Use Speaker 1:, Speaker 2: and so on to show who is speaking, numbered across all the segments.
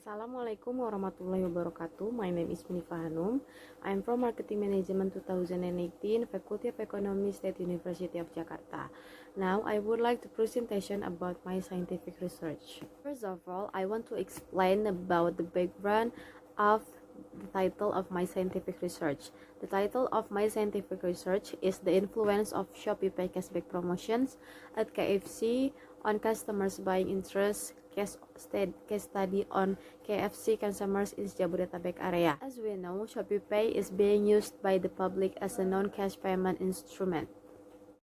Speaker 1: Assalamualaikum warahmatullahi wabarakatuh. My name is Munifah Hanum. I'm from Marketing Management 2018, Fakultas Ekonomi, State University of Jakarta. Now, I would like to presentation about my scientific research. First of all, I want to explain about the background of the title of my scientific research. The title of my scientific research is The Influence of ShopeePay Cashback Promotions at KFC on Customers' Buying Interest, case study on KFC consumers in Sejabodetabek area. As we know, ShopeePay is being used by the public as a non-cash payment instrument.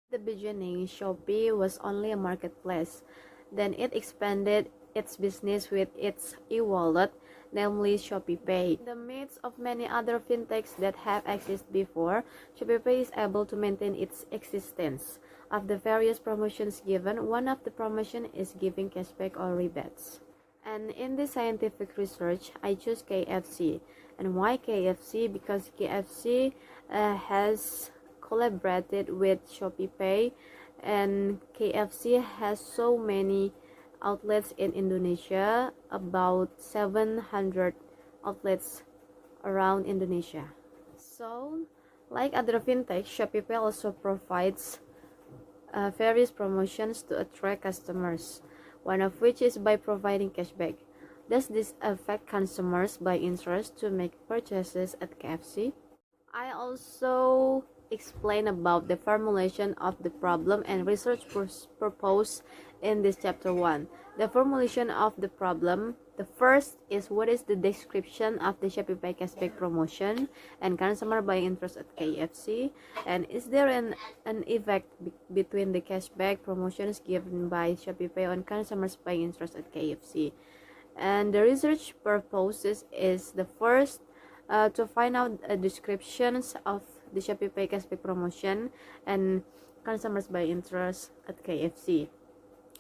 Speaker 1: At the beginning, Shopee was only a marketplace. Then it expanded its business with its e-wallet, namely ShopeePay. In the midst of many other fintechs that have existed before, ShopeePay is able to maintain its existence. Of the various promotions given, one of the promotion is giving cashback or rebates. And in this scientific research, I choose KFC. And why KFC? Because KFC has collaborated with ShopeePay, and KFC has so many outlets in Indonesia, about 700 outlets around Indonesia. So, like other fintech, ShopeePay also provides various promotions to attract customers, one of which is by providing cashback. Does this affect consumers' buying interest to make purchases at KFC? I also explain about the formulation of the problem and research purpose in this chapter 1. The formulation of the problem. The first is what is the description of the ShopeePay cashback promotion and consumer buying interest at KFC, and is there an effect between the cashback promotions given by ShopeePay on consumers buying interest at KFC. And the research purposes is the first to find out descriptions of the ShopeePay cashback promotion and consumers buying interest at KFC.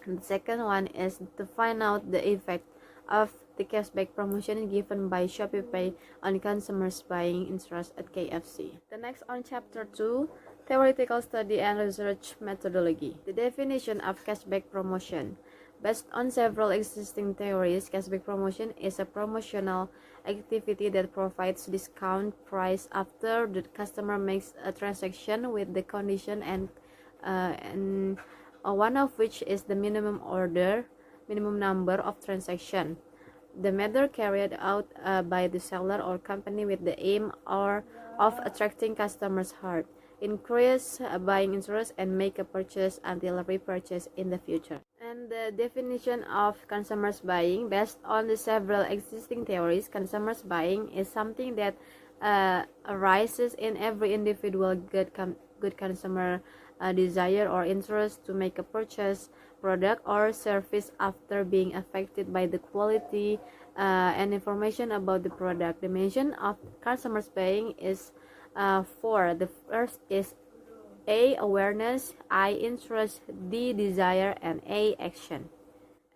Speaker 1: And the second one is to find out the effect of the cashback promotion given by ShopeePay on consumers buying interest at KFC. The next on chapter 2, theoretical study and research methodology. The definition of cashback promotion. Based on several existing theories, cashback promotion is a promotional activity that provides discount price after the customer makes a transaction with the condition and one of which is the minimum number of transactions. The method carried out by the seller or company with the aim of attracting customers' heart, increase buying interest, and make a purchase until repurchase in the future. And the definition of consumers buying, based on the several existing theories, consumers buying is something that arises in every individual good consumer desire or interest to make a purchase, product or service after being affected by the quality and information about the product. The dimension of consumers buying is 4. The first is A, awareness, I, interest, D, desire, and A, action.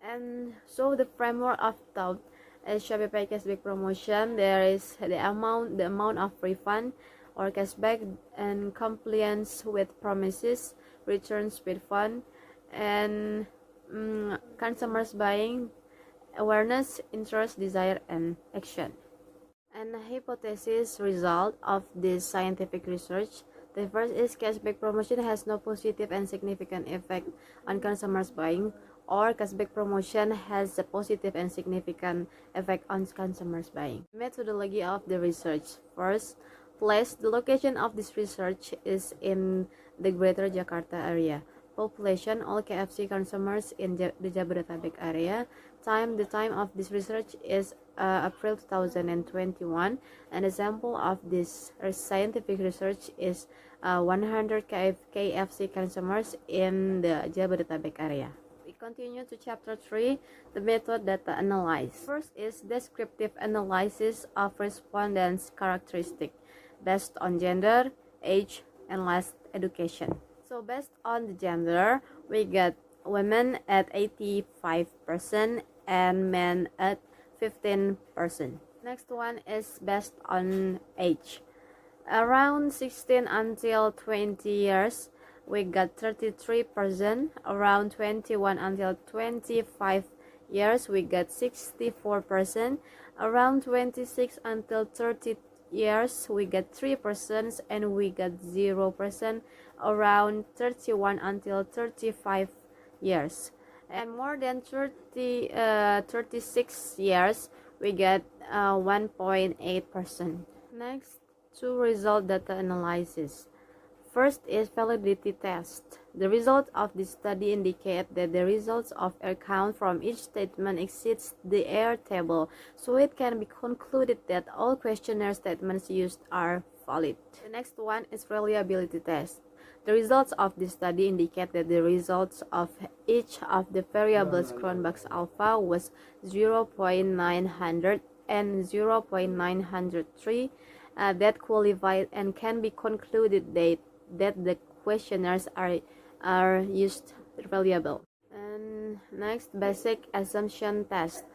Speaker 1: And so the framework of thought is ShopeePay cashback promotion. There is the amount of refund or cashback and compliance with promises, returns with fund, and consumers buying, awareness, interest, desire, and action. And the hypothesis result of this scientific research. The first is cashback promotion has no positive and significant effect on consumers buying, or cashback promotion has a positive and significant effect on consumers buying. Methodology of the research. First, place. The location of this research is in the Greater Jakarta area. Population, all KFC consumers in the Jabodetabek area. Time, the time of this research is April 2021. An example of this scientific research is 100 KFC consumers in the Jabodetabek area. We continue to chapter 3, the method data analysis. First is descriptive analysis of respondents' characteristics based on gender, age, and last education. So based on the gender, we get women at 85% and men at 15%. Next one is based on age. Around 16 until 20 years, we got 33%. Around 21 until 25 years we get 64%, around 26 until 30 years we get 3%, and we get 0% around 31 until 35 years, and more than 36 years we get 1.8%. Next, two result data analysis. First is validity test. The results of this study indicate that the results of a count from each statement exceeds the error table, so it can be concluded that all questionnaire statements used are valid. The next one is reliability test. The results of this study indicate that the results of each of the variables Cronbach's alpha was 0.900 and 0.903 that qualified and can be concluded that the questionnaires are used reliable. And next, basic assumption test.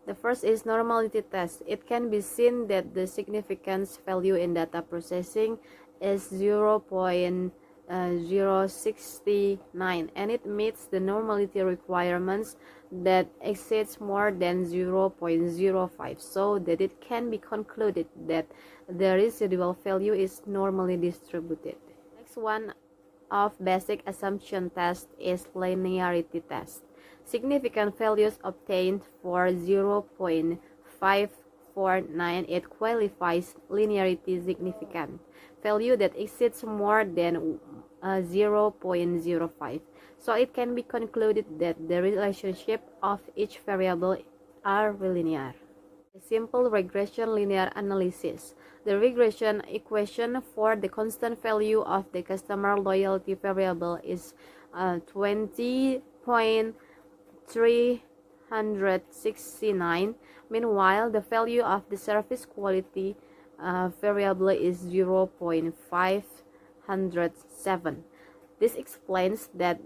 Speaker 1: The first is normality test. It can be seen that the significance value in data processing is 0.069 and it meets the normality requirements that exceeds more than 0.05, so that it can be concluded that the residual value is normally distributed. Next one of basic assumption test is linearity test. Significant values obtained for 0.549, it qualifies linearity significant. Value that exceeds more than 0.05, so it can be concluded that the relationship of each variable are linear. A simple regression linear analysis. The regression equation for the constant value of the customer loyalty variable is 20.369. Meanwhile, the value of the service quality variable is 0.507. This explains that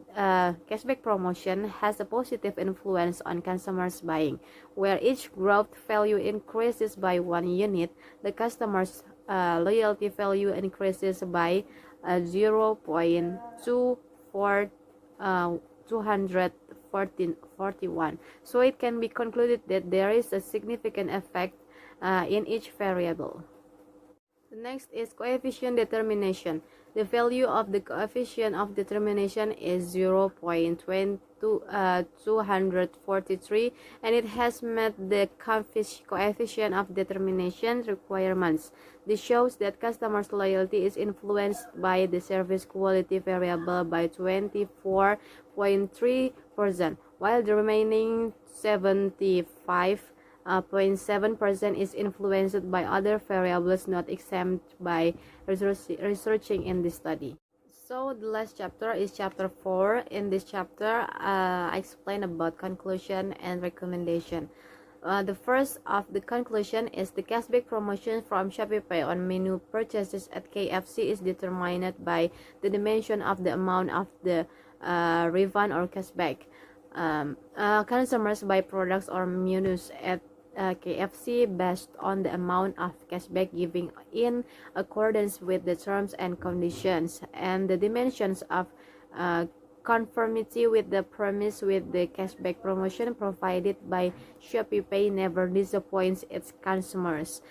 Speaker 1: cashback promotion has a positive influence on consumers' buying. Where each growth value increases by 1 unit, the customer's loyalty value increases by 0.241. So it can be concluded that there is a significant effect in each variable. The next is coefficient determination. The value of the coefficient of determination is 0.243 and it has met the coefficient of determination requirements. This shows that customers' loyalty is influenced by the service quality variable by 24.3%, while the remaining 75.7% is influenced by other variables not exempt by researching in this study. So the last chapter is chapter 4. In this chapter, I explain about conclusion and recommendation. The first of the conclusion is the cashback promotion from ShopeePay on menu purchases at KFC is determined by the dimension of the amount of the refund or cashback. Consumers buy products or menus at KFC based on the amount of cashback given in accordance with the terms and conditions, and the dimensions of conformity with the premise with the cashback promotion provided by ShopeePay never disappoints its consumers.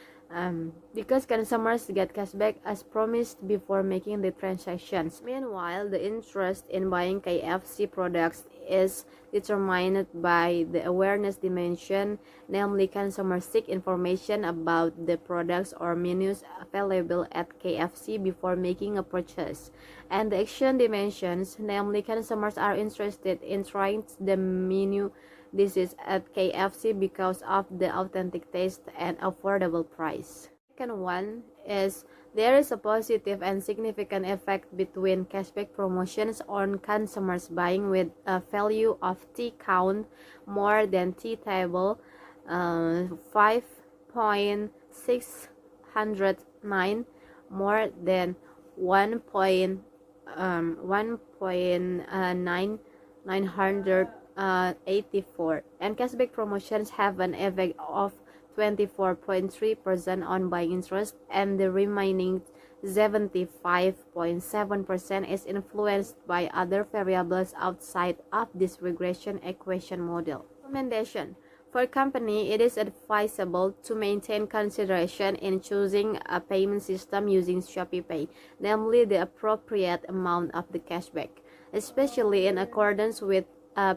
Speaker 1: Because consumers get cashback as promised before making the transactions. Meanwhile, the interest in buying KFC products is determined by the awareness dimension, namely consumers seek information about the products or menus available at KFC before making a purchase, and the action dimensions, namely consumers are interested in trying the menu dishes at KFC because of the authentic taste and affordable price. Second one is there is a positive and significant effect between cashback promotions on consumers buying with a value of T count more than T table 5.609 more than 1.984, and cashback promotions have an effect of 24.3% on buying interest, and the remaining 75.7% is influenced by other variables outside of this regression equation model. Recommendation. For company, it is advisable to maintain consideration in choosing a payment system using ShopeePay, namely the appropriate amount of the cashback, especially in accordance with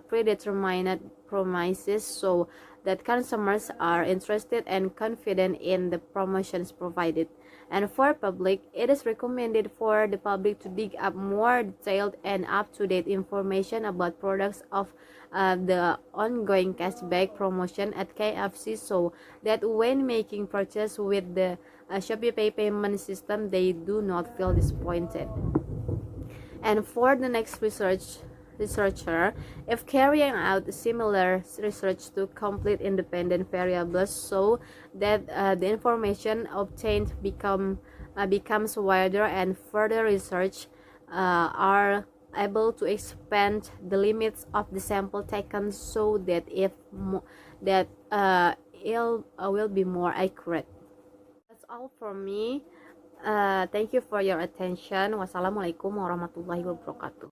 Speaker 1: predetermined promises, so that consumers are interested and confident in the promotions provided. And for public, it is recommended for the public to dig up more detailed and up-to-date information about products of the ongoing cashback promotion at KFC, so that when making purchase with the ShopeePay payment system, they do not feel disappointed. And for the next researcher, if carrying out similar research to complete independent variables so that the information obtained becomes wider, and further research are able to expand the limits of the sample taken, so that it will be more accurate. That's all from me. Thank you for your attention. Wassalamualaikum warahmatullahi wabarakatuh.